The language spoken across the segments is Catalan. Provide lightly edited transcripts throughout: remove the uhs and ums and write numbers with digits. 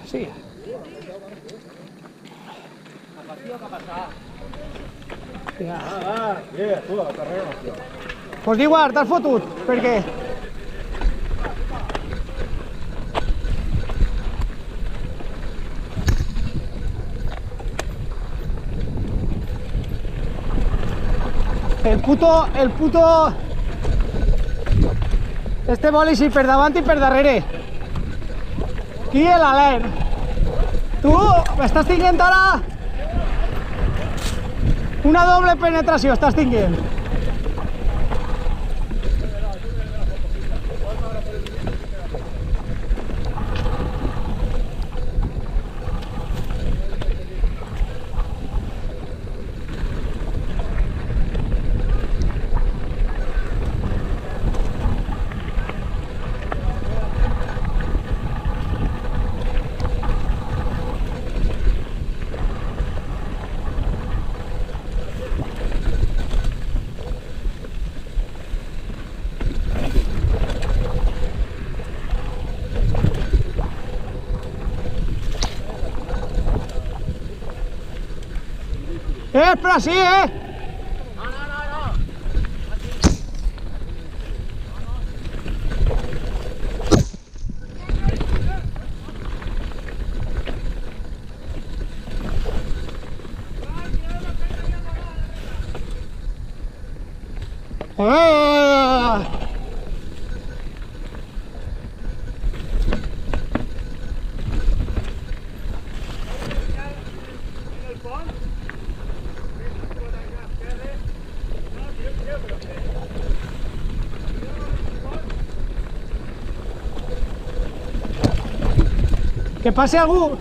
Sí. Ja. Pues igual, t'has fotut, perquè... El puto... Este boli sí, per davant i per darrere. Aquí l'Alern. Tu estàs tinguent ara una doble penetració, estàs tinguent. Espera, sí, No. Que pase algú.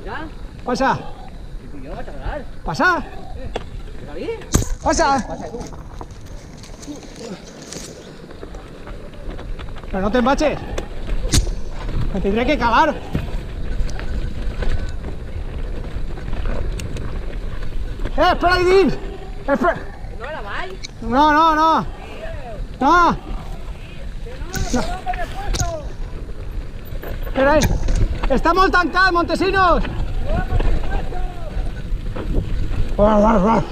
Ja? Passa. Jo no vaig agradar. Passa. Està bé? Passa. Passa, tu. Pero no te embaches. Me tendré que calar. Espera ahí, Din. Espera. No era mai? No. No. Espera ahí. Está molt tancat, Montesinos. Guau.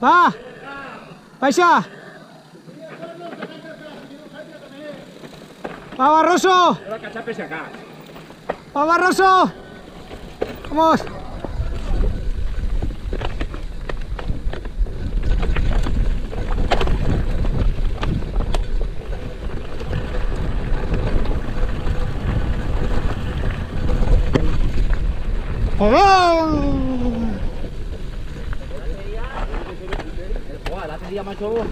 Va. Baixa. Va, Barroso. Ahora cachapes acá. Va, Barroso. Vamos. L'altre dia, macho,